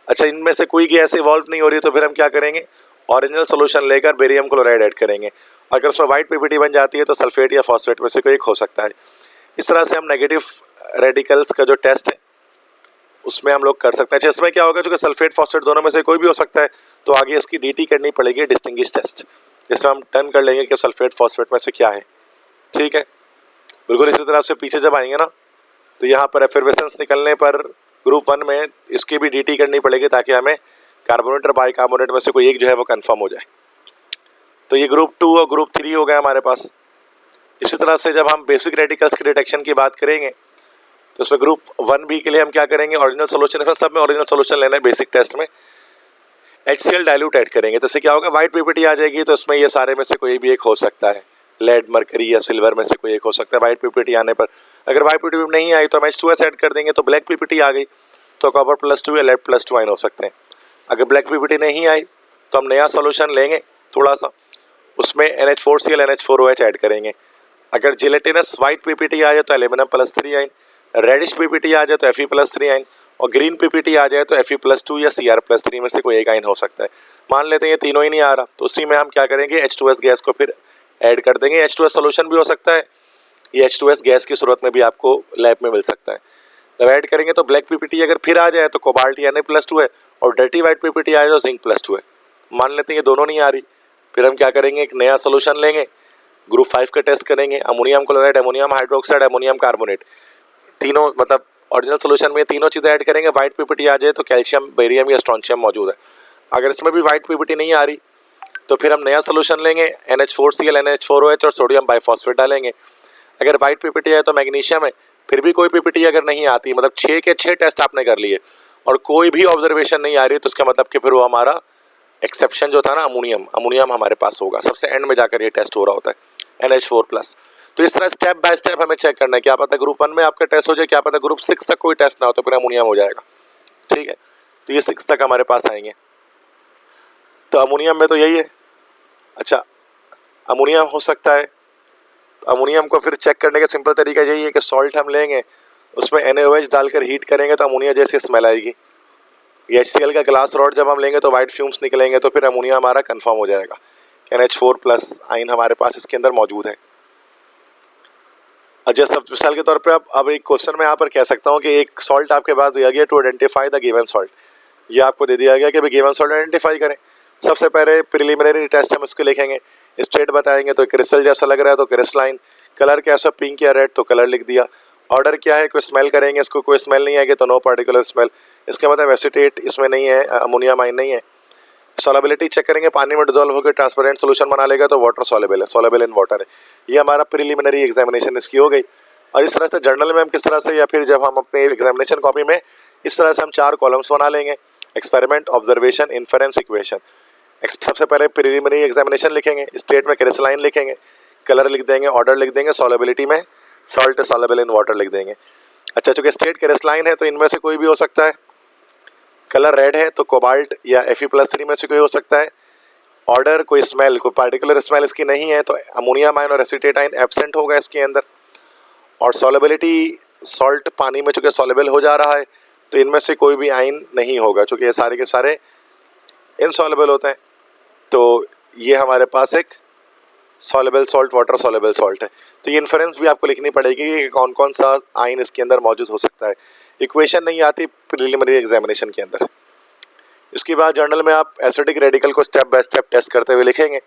अच्छा, इनमें से कोई गैस इवॉल्व नहीं हो रही तो फिर हम क्या करेंगे, ओरिजिनल सोल्यूशन लेकर बेरियम क्लोराइड ऐड करेंगे। अगर उसमें वाइट पीपीटी बन जाती है तो सल्फेट या फॉस्फेट में से कोई एक हो सकता है। इस तरह से हम नेगेटिव रेडिकल्स का जो टेस्ट है उसमें हम लोग कर सकते हैं। इसमें क्या होगा, चूँकि सल्फेट फॉस्फेट दोनों में से कोई भी हो सकता है तो आगे इसकी DT करनी पड़ेगी, डिस्टिंग्विश टेस्ट, जिसमें हम टर्न कर लेंगे कि सल्फेट फॉस्फेट में से क्या है। ठीक है, बिल्कुल इसी तरह से पीछे जब आएंगे ना तो यहाँ पर एफर्वेसेंस निकलने पर ग्रुप 1 में इसकी भी DT करनी पड़ेगी ताकि हमें कार्बोनेट और बाइकार्बोनेट में से कोई एक जो है वो कंफर्म हो जाए। तो ये ग्रुप 2 और ग्रुप 3 हो गया हमारे पास। इसी तरह से जब हम बेसिक रेडिकल्स के डिटेक्शन की बात करेंगे तो उसमें ग्रुप 1B के लिए हम क्या करेंगे, ओरिजिनल सोल्यूशन, इसमें सब में ओरिजिनल सोल्यूशन लेना है। बेसिक टेस्ट में HCl डाइल्यूट ऐड करेंगे तो इससे क्या होगा, वाइट पीपीटी आ जाएगी तो इसमें ये सारे में से कोई भी एक हो सकता है, लेड मरकरी या सिल्वर में से कोई एक हो सकता है वाइट पीपीटी आने पर। अगर वाइट पीपीटी नहीं आई तो हम H2S ऐड कर देंगे, तो ब्लैक पीपीटी आ गई तो कॉपर +2 या लेड +2 आयन हो सकते हैं। अगर ब्लैक पीपीटी नहीं आई तो हम नया सोल्यूशन लेंगे थोड़ा सा, उसमें NH4Cl NH4OH ऐड करेंगे। अगर जिलेटिनस वाइट पीपीटी आ जाए तो एल्यूमिनियम +3 आयन, रेडिश पीपीटी आ जाए तो Fe +3 आयन, और ग्रीन पीपीटी आ जाए तो Fe+2 या Cr+3 में से कोई एक आयन हो सकता है। मान लेते हैं ये तीनों ही नहीं आ रहा, तो उसी में हम क्या करेंगे, H2S गैस को फिर ऐड कर देंगे। H2S सोल्यूशन भी हो सकता है, ये H2S गैस की सूरत में भी आपको लैब में मिल सकता है। जब ऐड करेंगे तो ब्लैक पीपीटी अगर फिर आ जाए तो कोबाल्ट या Na+2 है, और डर्टी वाइट पीपीटी आ जाए तो जिंक+2 है। मान लेते हैं ये दोनों नहीं आ रही, फिर हम क्या करेंगे, एक नया सोल्यूशन लेंगे, ग्रुप 5 का टेस्ट करेंगे, ammonium chloride, ammonium hydroxide, ammonium carbonate, तीनों मतलब ओरिजिनल सोल्यूशन में तीनों चीज़ें ऐड करेंगे। वाइट पीपीटी आ जाए तो कैल्शियम, बेरियम या स्ट्रोंशियम मौजूद है। अगर इसमें भी वाइट पीपीटी नहीं आ रही तो फिर हम नया सोल्यूशन लेंगे, NH4Cl, NH4OH और सोडियम बाइफॉस्फेट डालेंगे। अगर वाइट पीपीटी है तो मैग्नीशियम है। फिर भी कोई पीपीटी अगर नहीं आती, मतलब 6 के 6 टेस्ट आपने कर लिए और कोई भी ऑब्जर्वेशन नहीं आ रही, तो उसका मतलब कि फिर वो हमारा एक्सेप्शन जो था ना, अमोनियम हमारे पास होगा। सबसे एंड में जाकर ये टेस्ट हो रहा होता है NH4+। तो इस तरह स्टेप बाय स्टेप हमें चेक करना है। क्या पता ग्रुप 1 में आपका टेस्ट हो जाए, क्या पता ग्रुप 6 तक कोई टेस्ट ना हो तो फिर अमोनियम हो जाएगा। ठीक है, तो ये 6 तक हमारे पास आएंगे। तो अमोनियम में तो यही है। अच्छा, अमोनियम हो सकता है, तो अमोनियम को फिर चेक करने का सिंपल तरीका यही है कि सॉल्ट हम लेंगे, उसमें NaOH डालकर हीट करेंगे तो अमोनिया जैसी स्मेल आएगी। HCl का ग्लास रॉड जब हम लेंगे तो वाइट फ्यूम्स निकलेंगे, तो फिर अमोनिया हमारा कंफर्म हो जाएगा कि NH4+ आयन हमारे पास इसके अंदर मौजूद है। जैसे मिसाल के तौर पे अब एक क्वेश्चन में यहाँ पर कह सकता हूँ कि एक सॉल्ट आपके पास दिया गया, to identify the given salt. ये आपको दे दिया गया कि भाई गिवन सॉल्ट आइडेंटिफाई करें। सबसे पहले प्रिलिमिनरी टेस्ट हम इसको लिखेंगे, स्टेट बताएंगे तो क्रिस्टल जैसा लग रहा है तो क्रिस्टलाइन, कलर कैसा पिंक या रेड तो कलर लिख दिया, ऑर्डर क्या है, कोई स्मेल करेंगे, इसको कोई स्मेल नहीं आएगी तो नो पार्टिकुलर स्मेल, इसका मतलब एसिटेट इसमें नहीं है, अमोनियम आयन नहीं है। सॉलेबिलिटी चेक करेंगे, पानी में डिजोल्व होकर ट्रांसपेरेंट सोल्यूशन बना लेगा तो वाटर सॉलेबल है, सॉलेबल इन वाटर है। ये हमारा प्रिलिमिनरी एग्जामिनेशन इसकी हो गई। और इस तरह से जर्नल में हम किस तरह से, या फिर जब हम अपने एग्जामिनेशन कॉपी में इस तरह से हम 4 कॉलम्स बना लेंगे, एक्सपेरिमेंट, ऑब्जर्वेशन, इन्फरेंस, इक्वेशन। सबसे पहले प्रिलिमिनरी एग्जामिनेशन लिखेंगे, स्टेट में क्रिस्टलाइन लिखेंगे, कलर लिख देंगे, ऑर्डर लिख देंगे, सॉलेबिलिटी में सॉल्ट सॉलेबल इन वाटर लिख देंगे। अच्छा, चूँकि स्टेट क्रिस्टलाइन है तो इनमें से कोई भी हो सकता है, कलर रेड है तो कोबाल्ट या Fe+3 में से कोई हो सकता है, ऑर्डर कोई स्मेल, कोई पार्टिकुलर स्मेल इसकी नहीं है तो अमोनियम आयन और एसिटेट आयन एब्सेंट होगा इसके अंदर। और सॉलेबिलिटी, सॉल्ट पानी में चूँकि सॉलेबल हो जा रहा है तो इनमें से कोई भी आयन नहीं होगा, चूँकि ये सारे के सारे इनसॉलेबल होते हैं। तो ये हमारे पास एक soluble salt, water soluble salt है। तो ये इन्फरेंस भी आपको लिखनी पड़ेगी कि कौन कौन सा आयन इसके अंदर मौजूद हो सकता है। इक्वेशन नहीं आती प्रिलिमिनरी एग्जामिनेशन के अंदर। इसके बाद जर्नल में आप एसिडिक रेडिकल को स्टेप बाय स्टेप टेस्ट करते हुए लिखेंगे।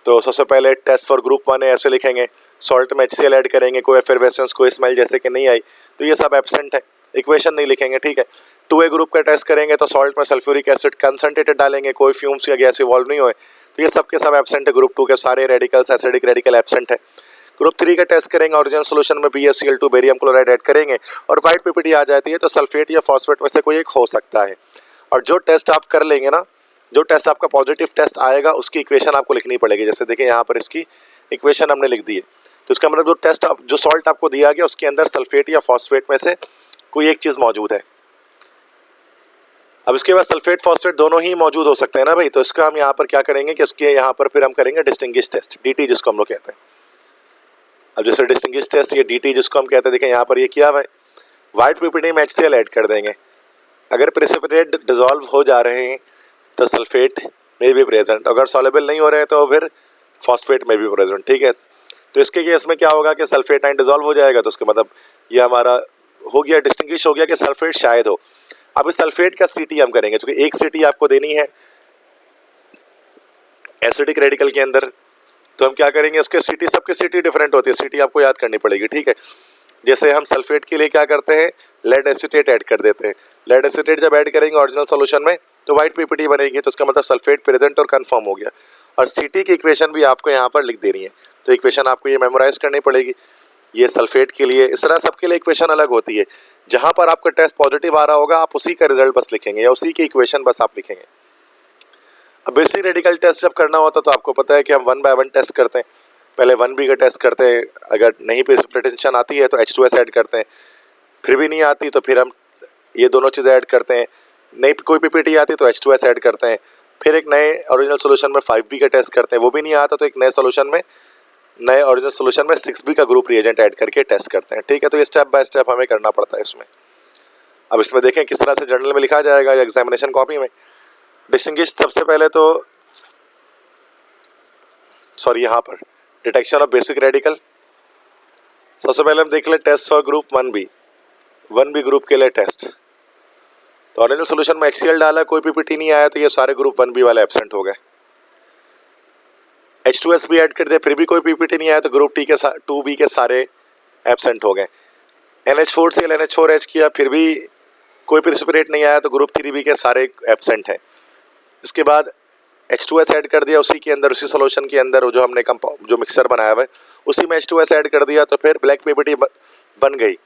तो सबसे पहले टेस्ट फॉर ग्रुप 1 है, ऐसे लिखेंगे, सॉल्ट में HCl ऐड करेंगे, कोई एफरवेसेंस, कोई स्मेल जैसे कि नहीं आई तो ये सब एब्सेंट है, इक्वेशन नहीं लिखेंगे। ठीक है, 2A ग्रुप का टेस्ट करेंगे तो सॉल्ट में सल्फ्यूरिक एसिड कंसनट्रेटेड डालेंगे, कोई फ्यूम्स या गैस इवॉल्व नहीं हुए तो ये सब के सब एब्सेंट है। ग्रुप 2 के सारे रेडिकल्स, एसिडिक रेडिकल एब्सेंट है। ग्रुप 3 का टेस्ट करेंगे, ओरिजिनल सोल्यूशन में BaCl2 बेरियम क्लोराइड ऐड करेंगे और वाइट पीपीटी आ जाती है तो सल्फेट या फॉस्फेट में से कोई एक हो सकता है। और जो टेस्ट आप कर लेंगे ना, जो टेस्ट आपका पॉजिटिव टेस्ट आएगा उसकी इक्वेशन आपको लिखनी पड़ेगी। जैसे देखिए यहाँ पर इसकी इक्वेशन हमने लिख दी है, तो इसका मतलब जो टेस्ट जो सॉल्ट आपको दिया गया उसके अंदर सल्फेट या फॉस्फेट में से कोई एक चीज़ मौजूद है। अब इसके बाद सल्फेट फॉस्फेट दोनों ही मौजूद हो सकते हैं ना भाई, तो इसका हम यहाँ पर क्या करेंगे कि इसके यहाँ पर फिर हम करेंगे डिस्टिंग्विश टेस्ट, DT जिसको हम लोग कहते हैं। अब जैसे डिस्टिंग्विश टेस्ट, ये DT जिसको हम कहते हैं, देखिए यहाँ पर ये किया हुआ है, वाइट पीपीटी में HCl ऐड कर देंगे। अगर प्रेसिपिटेट डिजॉल्व हो जा रहे हैं तो सल्फेट में भी प्रेजेंट, अगर सॉलेबल नहीं हो रहे हैं तो फिर फॉस्फेट में भी प्रेजेंट। ठीक है, तो इसके केस में क्या होगा कि सल्फेट आयन डिजॉल्व हो जाएगा, तो उसका मतलब ये हमारा हो गया, डिस्टिंग्विश हो गया कि सल्फेट शायद हो। अब इस सल्फेट का CT हम करेंगे, क्योंकि एक CT आपको देनी है एसिडिक रेडिकल के अंदर, तो हम क्या करेंगे, इसके CT, सबके CT डिफरेंट होती है, CT आपको याद करनी पड़ेगी। ठीक है, जैसे हम सल्फेट के लिए क्या करते हैं, लेड एसीटेट ऐड कर देते हैं। लेड एसीटेट जब ऐड करेंगे ओरिजिनल सोल्यूशन में तो वाइट पीपीटी बनेगी, तो उसका मतलब सल्फेट प्रेजेंट और कंफर्म हो गया। और CT की इक्वेशन भी आपको यहाँ पर लिख देनी है, तो इक्वेशन आपको ये मेमोराइज करनी पड़ेगी। ये सल्फेट के लिए, इस तरह सबके लिए इक्वेशन अलग होती है। जहाँ पर आपका टेस्ट पॉजिटिव आ रहा होगा आप उसी का रिजल्ट बस लिखेंगे या उसी की इक्वेशन बस आप लिखेंगे। अब बेसिक रेडिकल टेस्ट जब करना होता तो आपको पता है कि हम 1 बाय 1 टेस्ट करते हैं। पहले 1B का टेस्ट करते हैं, अगर नहीं प्रेसिपिटेशन आती है तो H2S ऐड करते हैं, फिर भी नहीं आती तो फिर हम ये दोनों चीज़ें ऐड करते हैं, नहीं कोई पीपीटी आती तो H2S ऐड करते हैं, फिर एक नए ओरिजिनल सोल्यूशन में 5B का टेस्ट करते हैं, वो भी नहीं आता तो एक नए सोल्यूशन में, नए ओरिजिनल सोल्यूशन में 6B का ग्रुप रिएजेंट ऐड करके टेस्ट करते हैं। ठीक है, तो ये स्टेप बाय स्टेप हमें करना पड़ता है इसमें। अब इसमें देखें किस तरह से जर्नल में लिखा जाएगा या एग्जामिनेशन कॉपी में। डिस्टिंग्विश सबसे पहले तो यहाँ पर डिटेक्शन ऑफ बेसिक रेडिकल। सबसे पहले हम देख ले test for group 1B group के लिए टेस्ट। तो ओरिजिनल सोल्यूशन में HCl डाला, कोई पीपीटी नहीं आया, तो ये सारे ग्रुप 1B वाले एब्सेंट हो गए। H2S भी ऐड कर दिया, फिर भी कोई पीपीटी नहीं आया, तो ग्रुप 2B के सारे एब्सेंट हो गए। NH4Cl NH4H किया, फिर भी कोई प्रेसिपिटेट नहीं आया, तो ग्रुप 3B के सारे एब्सेंट हैं। इसके बाद H2S ऐड कर दिया उसी के अंदर, उसी सोल्यूशन के अंदर जो हमने जो मिक्सर बनाया हुआ है उसी में H2S ऐड कर दिया, तो फिर ब्लैक पीपीटी बन गई।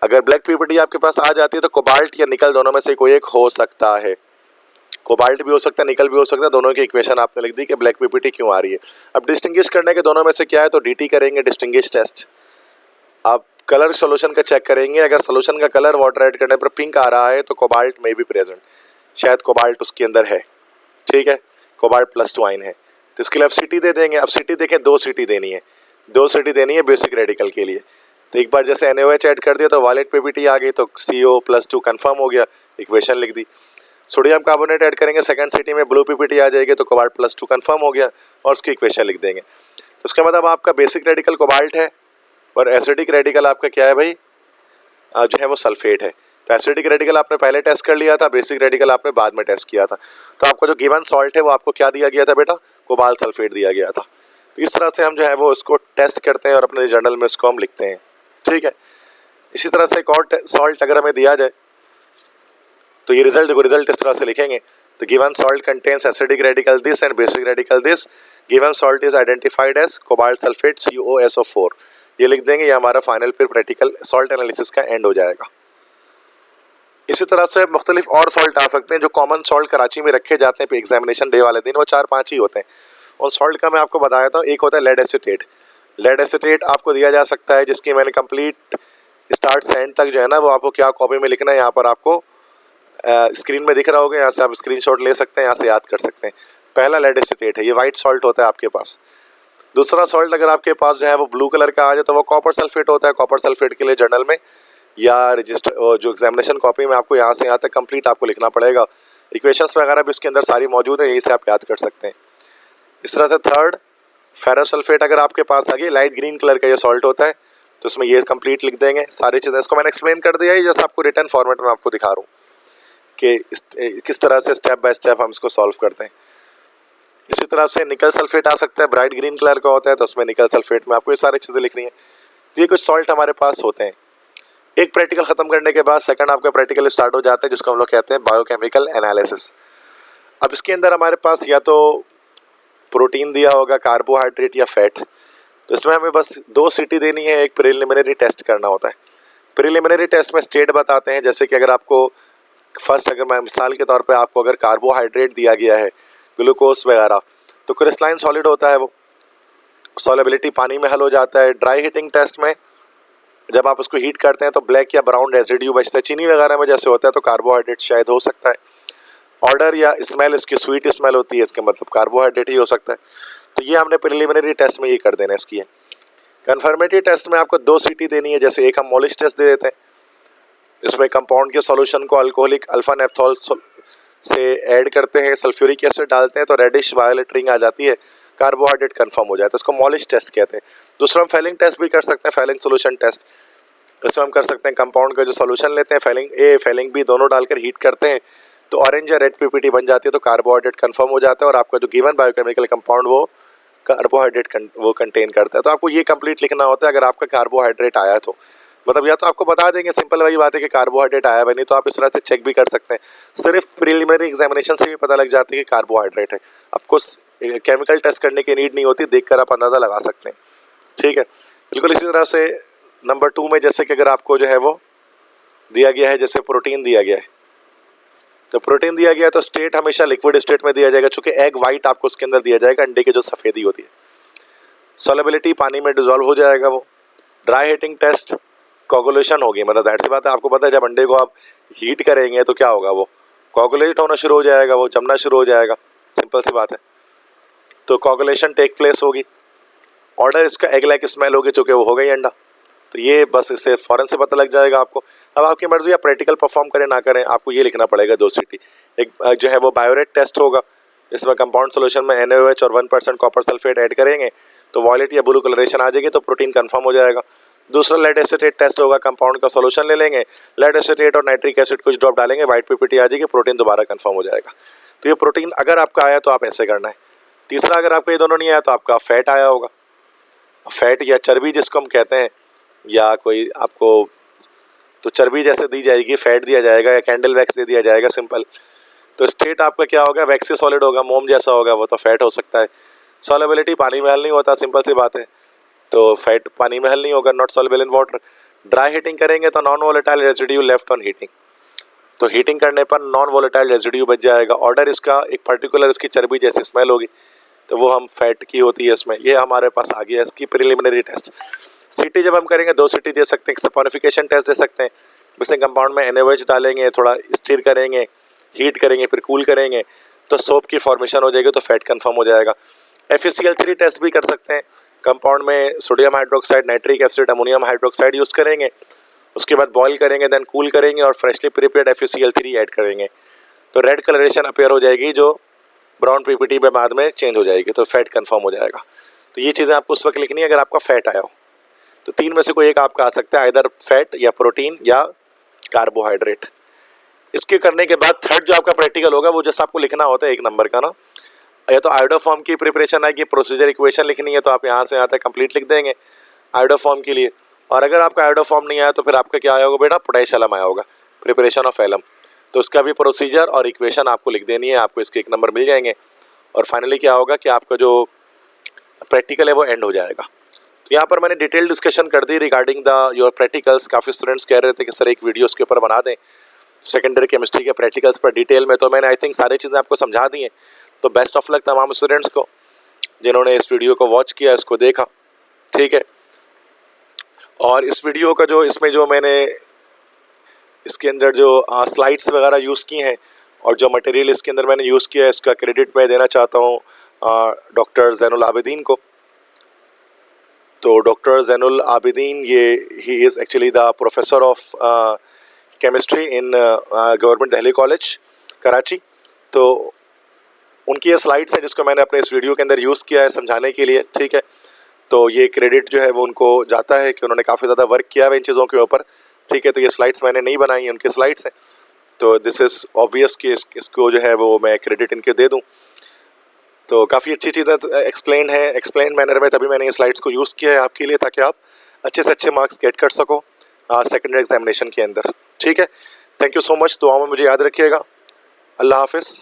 अगर ब्लैक पीपीटी आपके पास आ जाती है तो कोबाल्ट या निकल दोनों में से कोई एक हो सकता है। कोबाल्ट भी हो सकता है, निकल भी हो सकता है, दोनों की इक्वेशन आपने लिख दी कि ब्लैक पीपीटी क्यों आ रही है। अब डिस्टिंग्विश करने के दोनों में से क्या है, तो DT करेंगे, डिस्टिंग्विश टेस्ट। आप कलर सोल्यूशन का चेक करेंगे, अगर सोल्यूशन का कलर वाटर ऐड करने पर पिंक आ रहा है तो कोबाल्ट में भी प्रेजेंट, शायद कोबाल्ट उसके अंदर है, ठीक है, कोबाल्ट +2 आयन है। तो इसके लिए आप सिटी दे देंगे। अब सिटी देखें, 2 सिटी देनी है, 2 सिटी देनी है बेसिक रेडिकल के लिए। तो एक बार जैसे NaOH ऐड कर दिया तो वायलेट पीपीटी आ गई, तो CO+2 कंफर्म हो गया, इक्वेशन लिख दी। सोडियम कार्बोनेट ऐड करेंगे सेकंड सिटी में, ब्लू पीपीटी आ जाएगी, तो कोबाल्ट +2 कंफर्म हो गया और उसकी इक्वेशन लिख देंगे। तो उसके बाद अब आपका बेसिक रेडिकल कोबाल्ट है और एसिडिक रेडिकल आपका क्या है भाई, जो है वो सल्फेट है। तो एसिडिक रेडिकल आपने पहले टेस्ट कर लिया था, बेसिक रेडिकल आपने बाद में टेस्ट किया था। तो आपको जो गिवन सॉल्ट है वो आपको क्या दिया गया था बेटा, कोबाल्ट सल्फेट दिया गया था। तो इस तरह से हम जो है वो उसको टेस्ट करते हैं और अपने जर्नल में उसको हम लिखते हैं, ठीक है। इसी तरह से एक और सॉल्ट अगर हमें दिया जाए तो ये रिजल्ट देखो, रिजल्ट इस तरह से लिखेंगे। तो given salt contains acidic radical this and basic radical this, given salt is identified as cobalt sulphate COSO4, ये लिख देंगे। ये हमारा फाइनल फिर प्रैक्टिकल सॉल्ट एनालिसिस का एंड हो जाएगा। इसी तरह से मुख्तलिफ और सॉल्ट आ सकते हैं जो कॉमन सॉल्ट कराची में रखे जाते हैं एग्जामिनेशन डे वाले दिन, वो 4-5 ही होते हैं। उन सॉल्ट का मैं आपको बताया था, एक होता है लेड एसीटेट। लेड एसीटेट आपको दिया जा सकता है, जिसकी मैंने कंप्लीट स्टार्ट से एंड तक जो है ना वो आपको क्या कॉपी में लिखना है, यहाँ पर आपको स्क्रीन में दिख रहा होगा, यहाँ से आप स्क्रीनशॉट ले सकते हैं, यहाँ से याद कर सकते हैं। पहला लेड एसीटेट है, ये वाइट सॉल्ट होता है आपके पास। दूसरा सॉल्ट अगर आपके पास जो है वो ब्लू कलर का आ जाए तो वो कॉपर सल्फेट होता है। कॉपर सल्फेट के लिए जर्नल में या रजिस्टर जो एग्जामिनेशन कॉपी में आपको यहाँ से यहाँ तक कंप्लीट आपको लिखना पड़ेगा। इक्वेशंस वगैरह भी इसके अंदर सारी मौजूद है, यहीं से आप याद कर सकते हैं। इस तरह से थर्ड फेरस सल्फेट अगर आपके पास आ गई, लाइट ग्रीन कलर का ये सॉल्ट होता है, तो इसमें ये कंप्लीट लिख देंगे सारी चीज़ें। इसको मैंने एक्सप्लेन कर दिया है, जैसे आपको रिटर्न फॉर्मेट में आपको दिखा रहा हूँ कि किस तरह से स्टेप बाय स्टेप हम इसको सॉल्व करते हैं। इसी तरह से निकल सल्फेट आ सकता है, ब्राइट ग्रीन कलर का होता है, तो उसमें निकल सल्फेट में आपको ये सारी चीज़ें लिखनी है। तो ये कुछ सॉल्ट हमारे पास होते हैं। एक प्रैक्टिकल ख़त्म करने के बाद सेकंड आपका प्रैक्टिकल स्टार्ट हो जाता है, जिसको हम लोग कहते हैं बायोकेमिकल एनालिसिस। अब इसके अंदर हमारे पास या तो प्रोटीन दिया होगा, कार्बोहाइड्रेट या फैट। तो इसमें हमें बस 2 सीटी देनी है, एक प्रिलिमिनरी टेस्ट करना होता है। प्रिलिमिनरी टेस्ट में स्टेट बताते हैं, जैसे कि अगर आपको फर्स्ट, अगर मैं मिसाल के तौर पे आपको अगर कार्बोहाइड्रेट दिया गया है, ग्लूकोज वगैरह, तो क्रिस्टलाइन सॉलिड होता है, वो सॉलेबिलिटी पानी में हल हो जाता है। ड्राई हीटिंग टेस्ट में जब आप उसको हीट करते हैं तो ब्लैक या ब्राउन रेजिड्यू बचता है, चीनी वगैरह में जैसे होता है, तो कार्बोहाइड्रेट शायद हो सकता है। ऑर्डर या स्मेल, इसकी स्वीट स्मेल होती है, इसका मतलब कार्बोहाइड्रेट ही हो सकता है। तो ये हमने प्रिलिमिनरी टेस्ट में ये कर देना इसकी है। कन्फर्मेटरी टेस्ट में आपको 2 सीटी देनी है, जैसे एक हम मोलिश टेस्ट दे देते हैं, इसमें कंपाउंड के सॉल्यूशन को अल्कोहलिक अल्फा नेप्थॉल से ऐड करते हैं, सल्फ्यूरिक एसिड डालते हैं, तो रेडिश वायलेट रिंग आ जाती है, कार्बोहाइड्रेट कंफर्म हो जाता है, इसको मोलिश टेस्ट कहते हैं। दूसरा हम फेलिंग टेस्ट भी कर सकते हैं, फेलिंग सोल्यूशन टेस्ट। इसमें हम कर सकते हैं कंपाउंड का जो सॉल्यूशन लेते हैं, फेलिंग ए फेलिंग बी दोनों डालकर हीट करते हैं, तो ऑरेंज या रेड पीपीटी बन जाती है, तो कार्बोहाइड्रेट कंफर्म हो जाता है और आपका जो गिवन बायोकेमिकल कंपाउंड वो कार्बोहाइड्रेट वो कंटेन करता है। तो आपको ये कंप्लीट लिखना होता है अगर आपका कार्बोहाइड्रेट आया तो, मतलब या तो आपको बता देंगे सिंपल वही बात है कि कार्बोहाइड्रेट आया है, नहीं तो आप इस तरह से चेक भी कर सकते हैं। सिर्फ प्रिलिमिनरी एग्जामिनेशन से भी पता लग जाता है कि कार्बोहाइड्रेट है, आपको केमिकल टेस्ट करने की नीड नहीं होती, देखकर आप अंदाज़ा लगा सकते हैं, ठीक है। बिल्कुल इसी तरह से नंबर 2 में जैसे कि अगर आपको जो है वो दिया गया है, जैसे प्रोटीन दिया गया है, तो प्रोटीन दिया गया है तो स्टेट हमेशा लिक्विड स्टेट में दिया जाएगा, चूँकि एग वाइट आपको उसके अंदर दिया जाएगा, अंडे की जो सफ़ेदी होती है, सॉलेबिलिटी पानी में डिजोल्व हो जाएगा वो। ड्राई हीटिंग टेस्ट कोगुलेशन होगी, मतलब जाहिर सी बात है, आपको पता है जब अंडे को आप हीट करेंगे तो क्या होगा, वो कोगुलेट होना शुरू हो जाएगा, वो जमना शुरू हो जाएगा, सिंपल सी बात है, तो कोगुलेशन टेक प्लेस होगी। ऑर्डर इसका एग लाइक स्मेल होगी, चूँकि वो हो गई अंडा। तो ये बस इससे फ़ौरन से पता लग जाएगा आपको। अब आपकी मर्ज़ी आप प्रैक्टिकल परफॉर्म करें ना करें, आपको ये लिखना पड़ेगा 2 सीटी। एक जो है वो बायोरेट टेस्ट होगा, जिसमें कंपाउंड सोल्यूशन में NaOH और 1% कॉपर सल्फेट ऐड करेंगे तो वॉयलेट या ब्लू कलरेशन आ जाएगी, तो प्रोटीन कंफर्म हो जाएगा। दूसरा लेड एसिटेट टेस्ट होगा, कंपाउंड का सोल्यूशन ले लेंगे, लेड एसिटेट और नाइट्रिक एसिड कुछ ड्रॉप डालेंगे, वाइट पीपीटी आ जाएगी, प्रोटीन दोबारा कंफर्म हो जाएगा। तो ये प्रोटीन अगर आपका आया तो आप ऐसे करना है। तीसरा, अगर आपका ये दोनों नहीं आया तो आपका फैट आया होगा, फैट या चर्बी जिसको हम कहते हैं, या कोई आपको तो चर्बी जैसे दी जाएगी, फैट दिया जाएगा या कैंडल वैक्स दे दिया जाएगा सिंपल। तो स्टेट आपका क्या होगा, वैक्सी सॉलिड होगा, मोम जैसा होगा, वो तो फैट हो सकता है। सॉलेबिलिटी पानी में हल नहीं होता, सिंपल सी बात है, तो फैट पानी में हल नहीं होगा, not soluble in water. Dry heating करेंगे तो non volatile residue left on heating, तो हीटिंग करने पर नॉन वोलेटाइल रेजिड्यू बच जाएगा। ऑर्डर इसका एक पर्टिकुलर इसकी चर्बी जैसी स्मेल होगी, तो वो हम फैट की होती है इसमें। ये हमारे पास आ गया इसकी प्रिलिमिनरी टेस्ट। सीटी जब हम करेंगे 2 सीटी दे सकते हैं, सपोनिफिकेशन टेस्ट दे सकते हैं, जिसमें कंपाउंड में NaOH डालेंगे, थोड़ा स्टीर करेंगे, हीट करेंगे, फिर कूल करेंगे, तो सोप की फॉर्मेशन हो जाएगी, तो फैट कंफर्म हो जाएगा। FeCl3 टेस्ट भी कर सकते हैं, कंपाउंड में sodium hydroxide, nitric acid, ammonium hydroxide use करेंगे, उसके बाद बॉयल करेंगे, देन कूल करेंगे और फ्रेशली प्रिपेयर्ड FeCl3 ऐड करेंगे, तो रेड कलरेशन अपीयर हो जाएगी, जो ब्राउन पीपीटी में बाद में चेंज हो जाएगी, तो फैट कंफर्म हो जाएगा। तो ये चीज़ें आपको उस वक्त लिखनी है अगर आपका फैट आया हो। तो 3 में से कोई एक आपका आ सकता है, आइदर फैट या प्रोटीन या कार्बोहाइड्रेट। इसके करने के बाद थर्ड जो आपका प्रैक्टिकल होगा, वो जैसा आपको लिखना होता है 1 नंबर का ना, या तो आयोडोफॉर्म की प्रिपरेशन आएगी, प्रोसीजर इक्वेशन लिखनी है, तो आप यहाँ से यहाँ तक कंप्लीट लिख देंगे आयोडोफॉर्म के लिए। और अगर आपका आयोडोफॉर्म नहीं आया तो फिर आपका क्या आया होगा बेटा, पोटेश एलम आया होगा, प्रिपरेशन ऑफ एलम, तो उसका भी प्रोसीजर और इक्वेशन आपको लिख देनी है, आपको इसके 1 नंबर मिल जाएंगे। और फाइनली क्या होगा कि आपका जो प्रैक्टिकल है वो एंड हो जाएगा। तो यहाँ पर मैंने डिटेल डिस्कशन कर दी रिगार्डिंग द योर प्रैक्टिकल्स। काफ़ी स्टूडेंट्स कह रहे थे कि सर एक वीडियो उसके ऊपर बना दें सेकेंडरी केमिस्ट्री के प्रैक्टिकल्स पर डिटेल में, तो मैंने आई थिंक सारी चीज़ें आपको समझा दी हैं। तो बेस्ट ऑफ लक तमाम स्टूडेंट्स को जिन्होंने इस वीडियो को वॉच किया, इसको देखा, ठीक है। और इस वीडियो का जो इसमें जो मैंने इसके अंदर जो स्लाइड्स वगैरह यूज़ की हैं और जो मटेरियल इसके अंदर मैंने यूज़ किया है, इसका क्रेडिट मैं देना चाहता हूँ डॉक्टर ज़ैनुल आबिदीन को। तो डॉक्टर ज़ैनुल आबिदीन, ये he is actually the professor of chemistry in government Delhi college Karachi. तो उनकी ये स्लाइड्स हैं जिसको मैंने अपने इस वीडियो के अंदर यूज़ किया है समझाने के लिए, ठीक है। तो ये क्रेडिट जो है वो उनको जाता है कि उन्होंने काफ़ी ज़्यादा वर्क किया है इन चीज़ों के ऊपर, ठीक है। तो ये स्लाइड्स मैंने नहीं बनाई हैं, उनकी स्लाइड्स हैं, तो दिस इज़ ऑब्वियस कि इसको जो है वो मैं क्रेडिट इनके दे दूँ। तो काफ़ी अच्छी चीज़ें एक्सप्लेन है, एक्सप्लेन मैनर में, तभी मैंने ये स्लाइड्स को यूज़ किया है आपके लिए, ताकि आप अच्छे से अच्छे मार्क्स गेट कर सको सेकेंडरी एग्जामिनेशन के अंदर, ठीक है। थैंक यू सो मच, दुआओं में मुझे याद रखिएगा। अल्लाह हाफिज़।